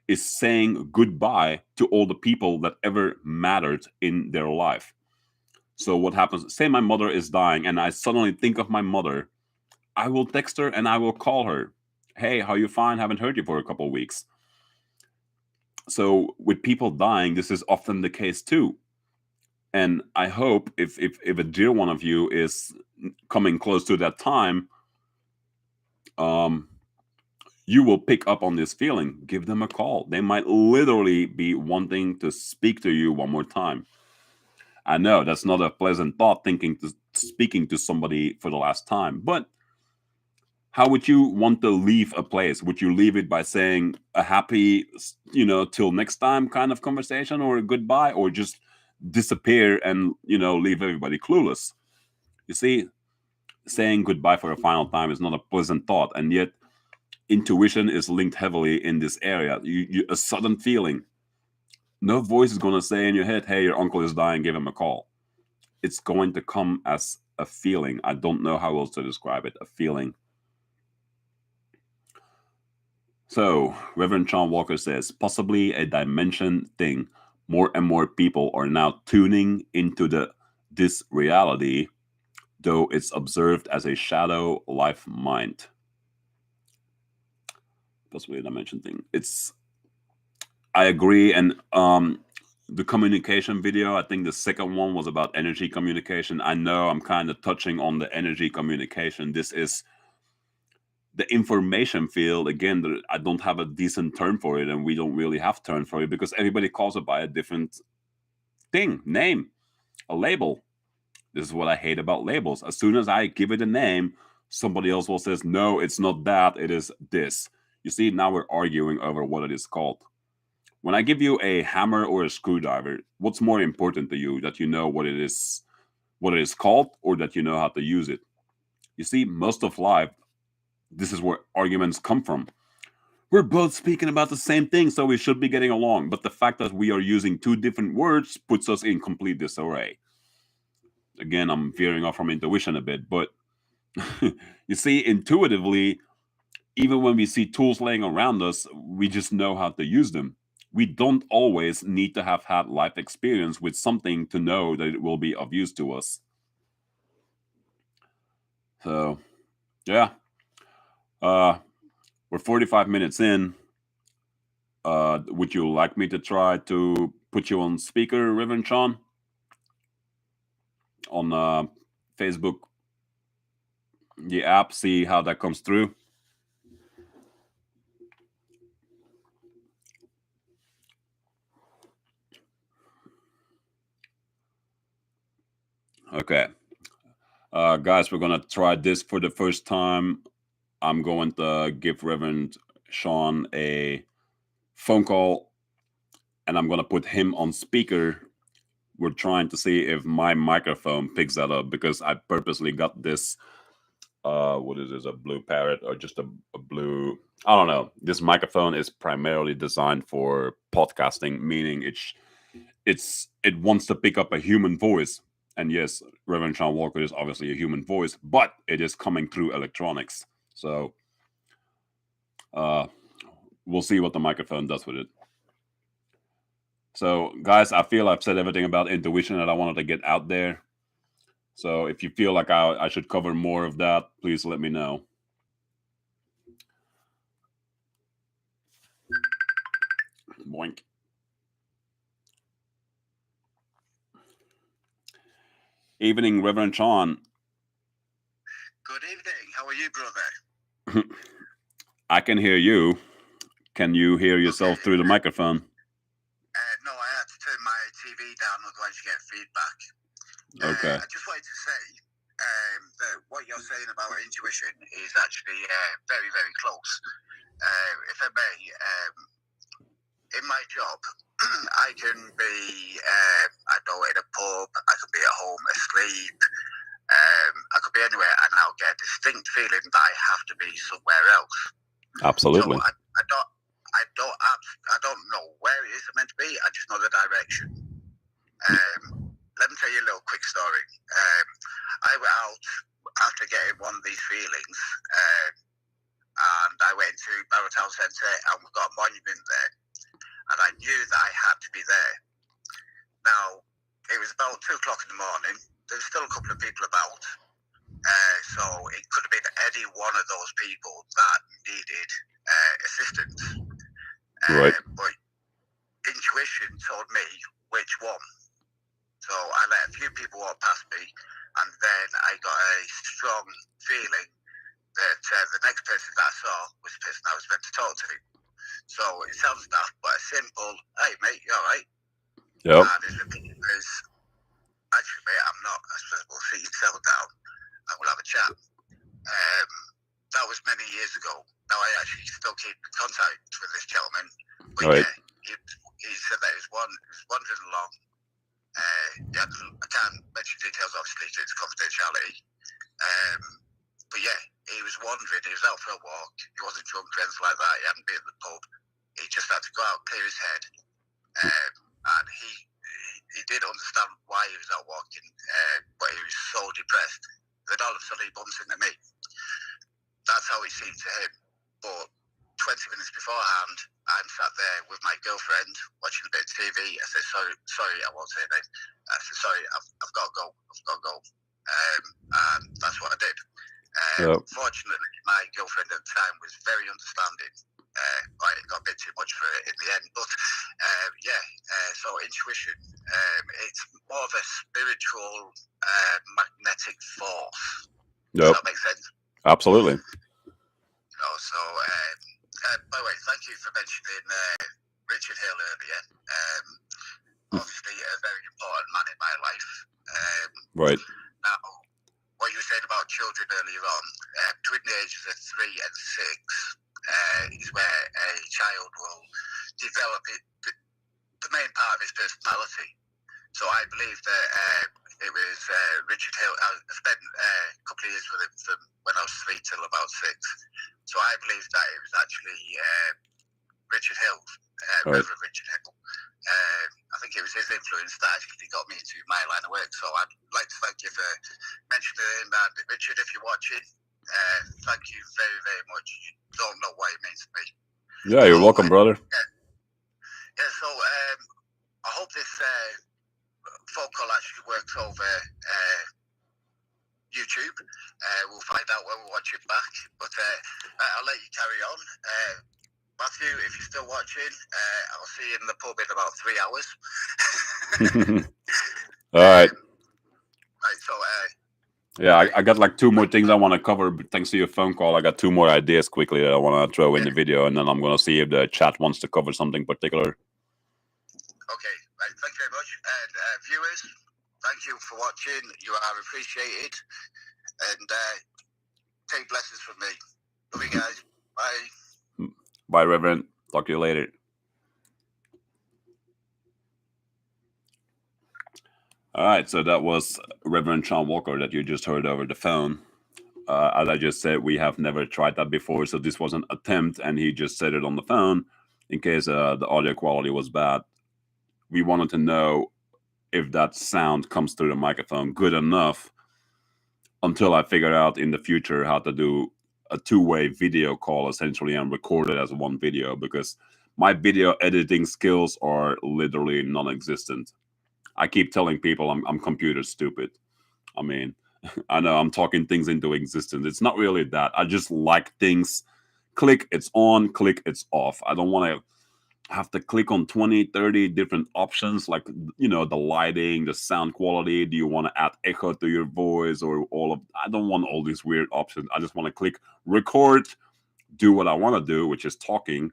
is saying goodbye to all the people that ever mattered in their life. So what happens? Say my mother is dying and I suddenly think of my mother. I will text her and I will call her. Hey, how you fine? Haven't heard you for a couple of weeks. So with people dying, this is often the case too. And I hope if a dear one of you is coming close to that time, you will pick up on this feeling. Give them a call. They might literally be wanting to speak to you one more time. I know that's not a pleasant thought, speaking to somebody for the last time, but how would you want to leave a place? Would you leave it by saying a happy, till next time kind of conversation, or a goodbye, or just disappear and, leave everybody clueless? You see, saying goodbye for a final time is not a pleasant thought, and yet intuition is linked heavily in this area. A sudden feeling. No voice is going to say in your head, hey, your uncle is dying, give him a call. It's going to come as a feeling. I don't know how else to describe it. A feeling. So, Reverend Sean Walker says, possibly a dimension thing. More and more people are now tuning into this reality, though it's observed as a shadow life mind. Possibly a dimension thing. I agree. And the communication video, I think the second one was about energy communication. I know I'm kind of touching on the energy communication. This is the information field. Again, I don't have a decent term for it, and we don't really have term for it because everybody calls it by a different name, a label. This is what I hate about labels. As soon as I give it a name, somebody else will says, no, it's not that, it is this. You see, now we're arguing over what it is called. When I give you a hammer or a screwdriver, what's more important to you? That you know what it is called, or that you know how to use it? You see, most of life, this is where arguments come from. We're both speaking about the same thing, so we should be getting along. But the fact that we are using two different words puts us in complete disarray. Again, I'm veering off from intuition a bit, but you see, intuitively, even when we see tools laying around us, we just know how to use them. We don't always need to have had life experience with something to know that it will be of use to us. So, yeah. We're 45 minutes in. Would you like me to try to put you on speaker, Reverend Sean? On Facebook, the app, see how that comes through. Okay. Guys, we're going to try this for the first time. I'm going to give Reverend Sean a phone call, and I'm going to put him on speaker. We're trying to see if my microphone picks that up, because I purposely got this, what is this, a blue parrot or just a blue, I don't know. This microphone is primarily designed for podcasting, meaning it wants to pick up a human voice. And yes, Reverend Sean Walker is obviously a human voice, but it is coming through electronics. So we'll see what the microphone does with it. So, guys, I feel I've said everything about intuition that I wanted to get out there. So if you feel like I should cover more of that, please let me know. Boink. Evening, Reverend Sean. Good evening. How are you, brother? I can hear you. Can you hear yourself through the microphone? No, I had to turn my TV down, otherwise you get feedback. Okay. I just wanted to say that what you're saying about intuition is actually very, very close. If I may, in my job, I can be, I know, in a pub, I could be at home asleep, I could be anywhere, and I'll get a distinct feeling that I have to be somewhere else. Absolutely. So I don't know where it is I'm meant to be. I just know the direction. Let me tell you a little quick story. I went out after getting one of these feelings, and I went to Barrow Town Centre, and we've got a monument there, and I knew that I had to be there. Now, it was about 2 o'clock in the morning. There's still a couple of people about, so it could have been any one of those people that needed assistance. Right. But intuition told me which one. So I let a few people walk past me, and then I got a strong feeling that the next person that I saw was the person I was meant to talk to. So it sounds daft, but a simple, "Hey mate, you alright?" Yep. And in the picture is, "Actually mate, I'm not. I suppose we'll sit yourself down and we'll have a chat." That was many years ago. Now I actually still keep in contact with this gentleman. But Right. yeah, he said that he was wandering along. I can't mention details, obviously, due to confidentiality. But yeah, he was wandering. He was out for a walk. He wasn't drunk or anything like that. He hadn't been at the pub. He just had to go out, clear his head. And he did understand why he was out walking, but he was so depressed. Then all of a sudden he bumps into me. That's how it seemed to him. But 20 minutes beforehand, I'm sat there with my girlfriend watching a bit of TV. I said, sorry, I won't say that. I said, sorry, I've got to go. And that's what I did. Yep. Fortunately, my girlfriend at the time was very understanding. I got a bit too much for it in the end. But so intuition, it's more of a spiritual, magnetic force. Yep. Does that make sense? Absolutely. By the way, thank you for mentioning Richard Hill earlier. Obviously, a very important man in my life. Right. Now, what you were saying about children earlier on, between the ages of 3 and 6 is where a child will develop the main part of his personality. So I believe that it was Richard Hill. I spent a couple of years with him from when I was 3 till about 6. So I believe that it was actually Richard Hill, Right. Reverend Richard Hill. I think it was his influence that actually got me into my line of work. So I'd like to thank you for mentioning him. And Richard, if you're watching, thank you very, very much. You don't know what it means to me. Yeah, you're welcome, brother. Yeah, so I hope this phone call actually works over YouTube. We'll find out when we watch it back. But I'll let you carry on. Matthew, if you're still watching, I'll see you in the pub in about 3 hours. All right. Right, so Yeah, I got like 2 more things I want to cover. But thanks to your phone call, I got 2 more ideas quickly that I want to throw in the video, and then I'm going to see if the chat wants to cover something particular. Okay, right, thank you very much. And viewers, thank you for watching. You are appreciated. And take blessings from me. Love you guys. Bye. Bye, Reverend. Talk to you later. All right, so that was Reverend Sean Walker that you just heard over the phone. As I just said, we have never tried that before, so this was an attempt, and he just said it on the phone in case the audio quality was bad. We wanted to know if that sound comes through the microphone good enough, until I figure out in the future how to do a two-way video call essentially and record it as one video, because my video editing skills are literally non-existent. I keep telling people I'm computer stupid. I mean, I know I'm talking things into existence. It's not really that. I just like things. Click, it's on. Click, it's off. I don't want to have to click on 20, 30 different options, like, the lighting, the sound quality. Do you want to add echo to your voice or all of? I don't want all these weird options. I just want to click record, do what I want to do, which is talking,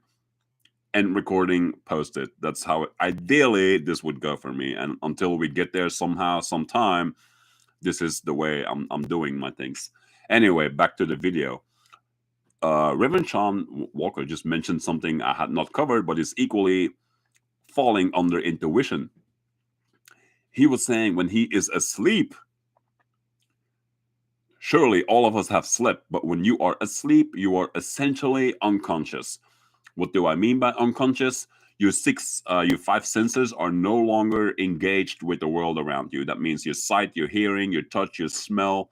and recording, post it. That's how ideally this would go for me. And until we get there somehow, sometime, this is the way I'm doing my things. Anyway, back to the video. Reverend Sean Walker just mentioned something I had not covered, but is equally falling under intuition. He was saying when he is asleep, surely all of us have slept, but when you are asleep, you are essentially unconscious. What do I mean by unconscious? Your five senses are no longer engaged with the world around you. That means your sight, your hearing, your touch, your smell.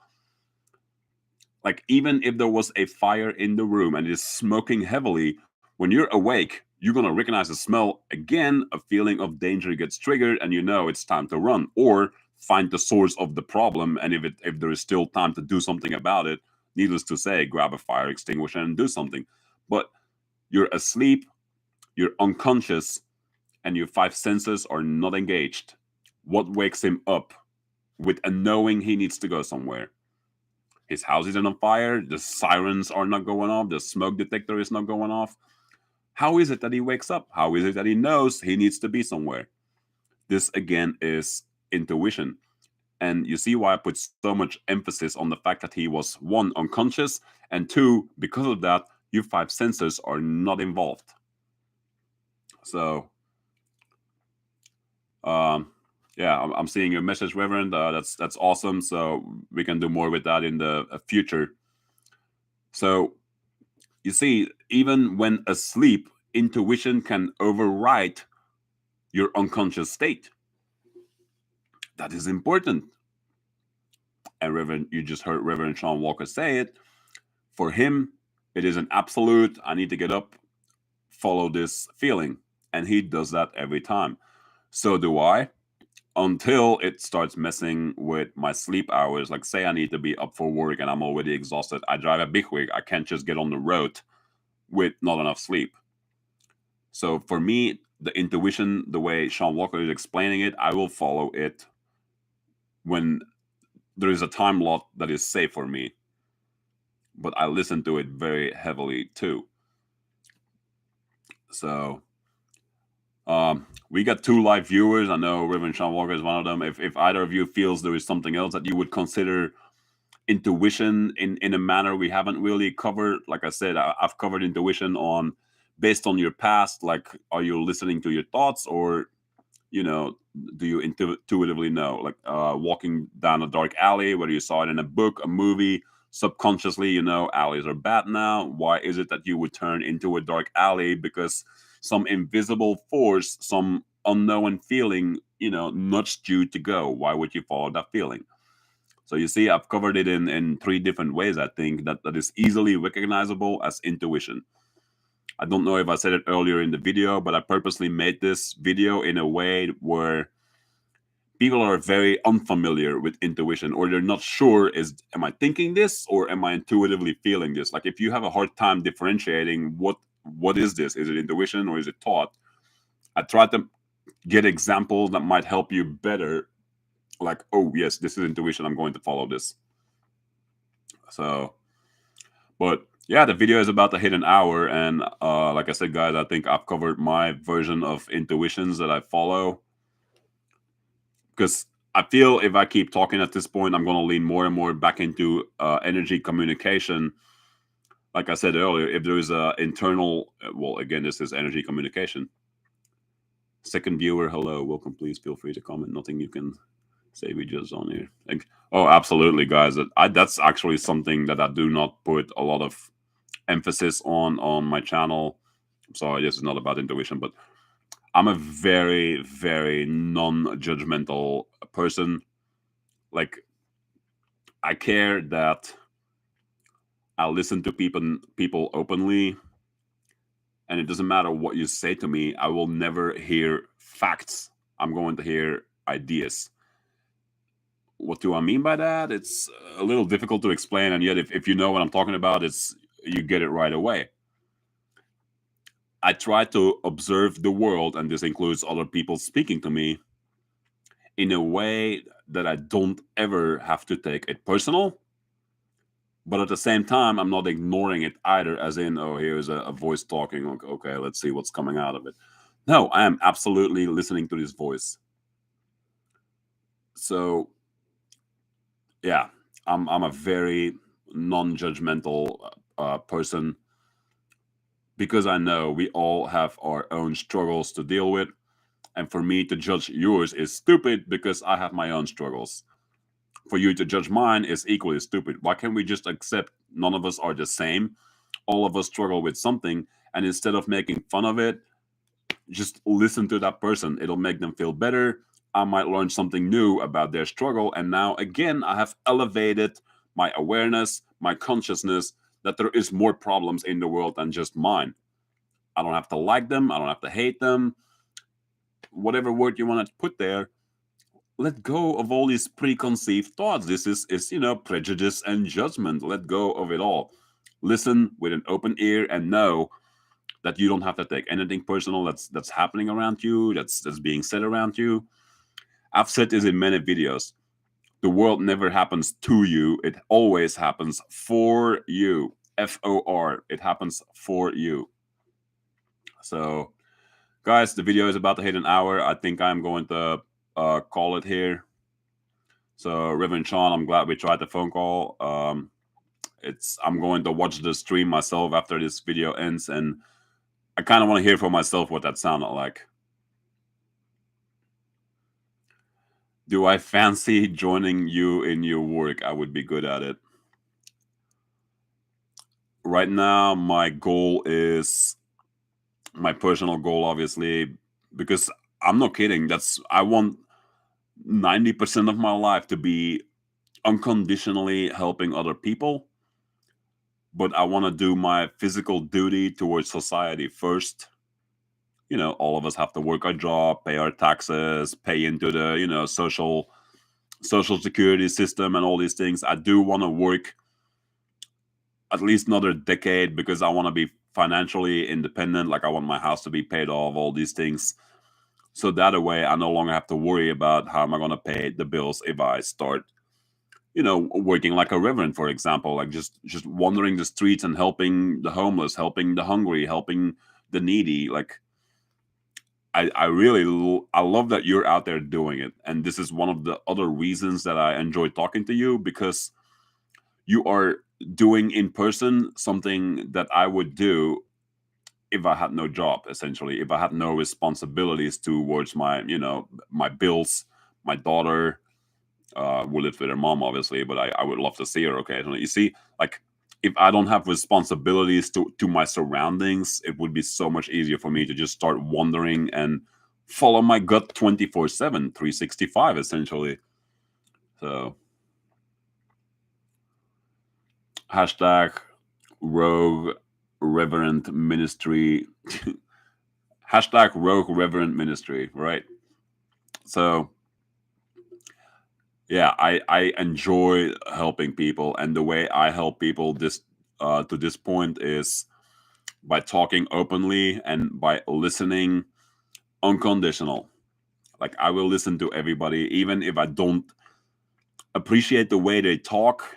Like, even if there was a fire in the room and it is smoking heavily, when you're awake, you're going to recognize the smell again. A feeling of danger gets triggered and you know it's time to run or find the source of the problem. And if there is still time to do something about it, needless to say, grab a fire extinguisher and do something. But you're asleep, you're unconscious, and your five senses are not engaged. What wakes him up with a knowing he needs to go somewhere? His house isn't on fire, the sirens are not going off, the smoke detector is not going off. How is it that he wakes up? How is it that he knows he needs to be somewhere? This again is intuition. And you see why I put so much emphasis on the fact that he was, one, unconscious, and two, because of that, your five senses are not involved. So, yeah, I'm seeing your message, Reverend. That's awesome. So we can do more with that in the future. So you see, even when asleep, intuition can override your unconscious state. That is important. And Reverend, you just heard Reverend Sean Walker say it. For him, it is an absolute, I need to get up, follow this feeling. And he does that every time. So do I, until it starts messing with my sleep hours. Like, say I need to be up for work and I'm already exhausted. I drive a big rig. I can't just get on the road with not enough sleep. So for me, the intuition, the way Sean Walker is explaining it, I will follow it when there is a time lot that is safe for me. But I listen to it very heavily too. So we got 2 live viewers. I know Reverend Sean Walker is one of them. If either of you feels there is something else that you would consider intuition in a manner we haven't really covered, like I said, I've covered intuition on based on your past. Like, are you listening to your thoughts, or do you intuitively know? Like walking down a dark alley, whether you saw it in a book, a movie, subconsciously, alleys are bad now. Why is it that you would turn into a dark alley? Because some invisible force, some unknown feeling, nudged you to go. Why would you follow that feeling? So you see, I've covered it in 3 different ways, I think, that is easily recognizable as intuition. I don't know if I said it earlier in the video, but I purposely made this video in a way where people are very unfamiliar with intuition, or they're not sure, am I thinking this or am I intuitively feeling this? Like, if you have a hard time differentiating what is this? Is it intuition or is it thought? I tried to get examples that might help you better. Like, oh yes, this is intuition, I'm going to follow this. So, but yeah, the video is about to hit an hour, and like I said, guys, I think I've covered my version of intuitions that I follow, because I feel if I keep talking at this point, I'm going to lean more and more back into energy communication. Like I said earlier, if there is a internal, well, again, this is energy communication. Second viewer, hello, welcome. Please feel free to comment. Nothing you can say we just on here. Oh, absolutely, guys. That's actually something that I do not put a lot of emphasis on my channel. I'm sorry, this is not about intuition, but I'm a very, very non-judgmental person. Like, I care that I listen to people openly, and it doesn't matter what you say to me. I will never hear facts. I'm going to hear ideas. What do I mean by that? It's a little difficult to explain, and yet if you know what I'm talking about, it's you get it right away. I try to observe the world, and this includes other people speaking to me, in a way that I don't ever have to take it personal. But at the same time, I'm not ignoring it either, as in, oh, here's a voice talking. Okay, let's see what's coming out of it. No, I am absolutely listening to this voice. So, yeah, I'm a very non-judgmental person, because I know we all have our own struggles to deal with. And for me to judge yours is stupid because I have my own struggles. For you to judge mine is equally stupid. Why can't we just accept none of us are the same? All of us struggle with something, and instead of making fun of it, just listen to that person. It'll make them feel better. I might learn something new about their struggle, and now again I have elevated my awareness, my consciousness, that there is more problems in the world than just mine. I don't have to like them, I don't have to hate them, whatever word you want to put there. Let go of all these preconceived thoughts. This is prejudice and judgment. Let go of it all. Listen with an open ear and know that you don't have to take anything personal that's happening around you, that's being said around you. I've said this in many videos. The world never happens to you, it always happens for you. FOR, it happens for you. So, guys, the video is about to hit an hour. I think I'm going to call it here. So, Reverend Sean, I'm glad we tried the phone call. I'm going to watch the stream myself after this video ends, and I kind of want to hear for myself what that sounded like. Do I fancy joining you in your work? I would be good at it. Right now, my goal is my personal goal, obviously, because I'm not kidding. I want 90% of my life to be unconditionally helping other people, but I want to do my physical duty towards society first. All of us have to work our job, pay our taxes, pay into the social security system and all these things. I do want to work at least another decade because I want to be financially independent. Like, I want my house to be paid off, all these things. So that way I no longer have to worry about how am I going to pay the bills if I start, working like a reverend, for example, like just wandering the streets and helping the homeless, helping the hungry, helping the needy. Like, I love that you're out there doing it. And this is one of the other reasons that I enjoy talking to you, because you are doing in person something that I would do if I had no job, essentially, if I had no responsibilities towards my bills, my daughter, who lives with her mom, obviously, but I would love to see her occasionally. You see, like, if I don't have responsibilities to my surroundings, it would be so much easier for me to just start wandering and follow my gut 24/7, 365, essentially. So, hashtag rogue reverend ministry. Hashtag rogue reverend ministry, right? So, yeah, I enjoy helping people, and the way I help people to this point is by talking openly and by listening unconditional. Like, I will listen to everybody, even if I don't appreciate the way they talk.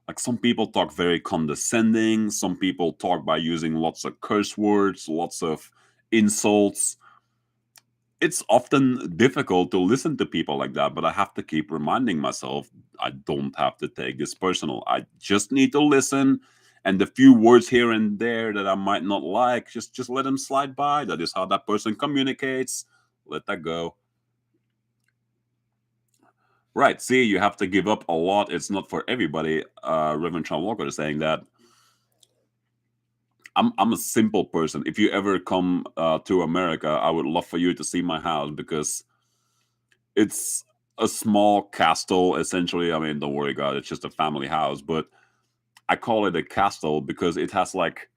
Like, some people talk very condescending, some people talk by using lots of curse words, lots of insults. It's often difficult to listen to people like that, but I have to keep reminding myself I don't have to take this personal. I just need to listen, and the few words here and there that I might not like, just let them slide by. That is how that person communicates. Let that go. Right. See, you have to give up a lot. It's not for everybody. Reverend Sean Walker is saying that. I'm a simple person. If you ever come to America, I would love for you to see my house because it's a small castle essentially. I mean, don't worry, God, it's just a family house, but I call it a castle because it has like,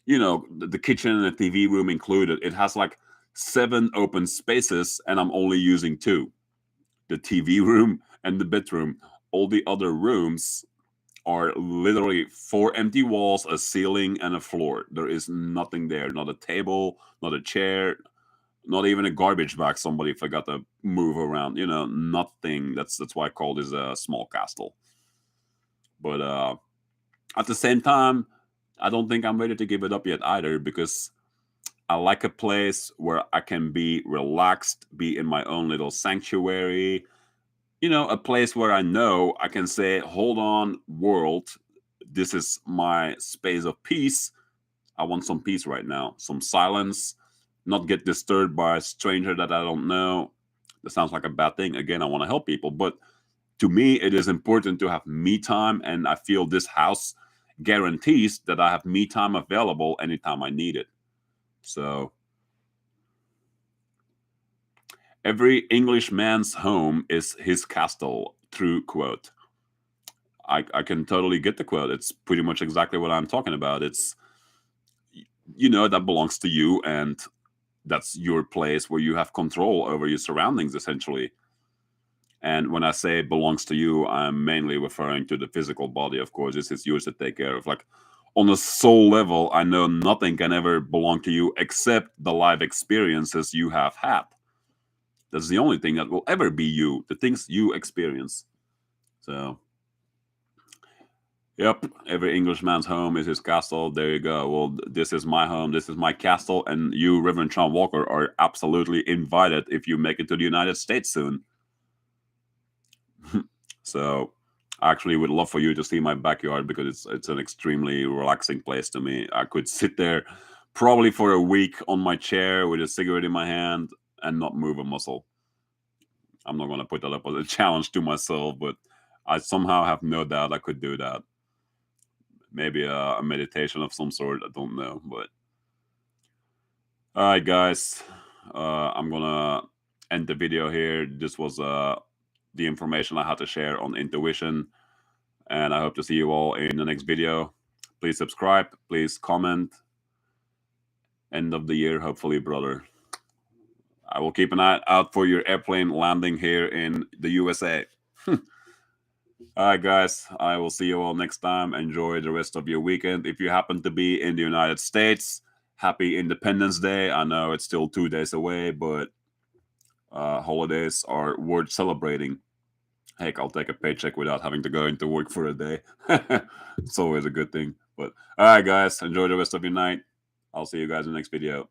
you know, the kitchen and the TV room included. It has like 7 open spaces, and I'm only using 2: the TV room and the bedroom. All the other rooms are literally 4 empty walls, a ceiling, and a floor. There is nothing there. Not a table, not a chair, not even a garbage bag somebody forgot to move around. You know, nothing. That's why I call this a small castle. But at the same time, I don't think I'm ready to give it up yet either, because I like a place where I can be relaxed, be in my own little sanctuary. You know, a place where I know I can say, hold on, world, this is my space of peace. I want some peace right now, some silence, not get disturbed by a stranger that I don't know. That sounds like a bad thing. Again, I want to help people, but to me, it is important to have me time, and I feel this house guarantees that I have me time available anytime I need it. So, every Englishman's home is his castle, true quote. I can totally get the quote. It's pretty much exactly what I'm talking about. It's, you know, that belongs to you, and that's your place where you have control over your surroundings, essentially. And when I say it belongs to you, I'm mainly referring to the physical body, of course. It's yours to take care of. Like, on a soul level, I know nothing can ever belong to you except the life experiences you have had. That's the only thing that will ever be you, the things you experience. So, yep, every Englishman's home is his castle. There you go. Well, this is my home. This is my castle. And you, Reverend Sean Walker, are absolutely invited if you make it to the United States soon. So, I actually would love for you to see my backyard because it's an extremely relaxing place to me. I could sit there probably for a week on my chair with a cigarette in my hand and not move a muscle. I'm not going to put that up as a challenge to myself, but I somehow have no doubt I could do that. Maybe a meditation of some sort. I don't know, but all right, guys. I'm gonna end the video here. This was the information I had to share on intuition, and I hope to see you all in the next video. Please subscribe. Please comment. End of the year, hopefully, brother. I will keep an eye out for your airplane landing here in the USA. All right, guys. I will see you all next time. Enjoy the rest of your weekend. If you happen to be in the United States, happy Independence Day. I know it's still 2 days away, but holidays are worth celebrating. Heck, I'll take a paycheck without having to go into work for a day. It's always a good thing. But all right, guys. Enjoy the rest of your night. I'll see you guys in the next video.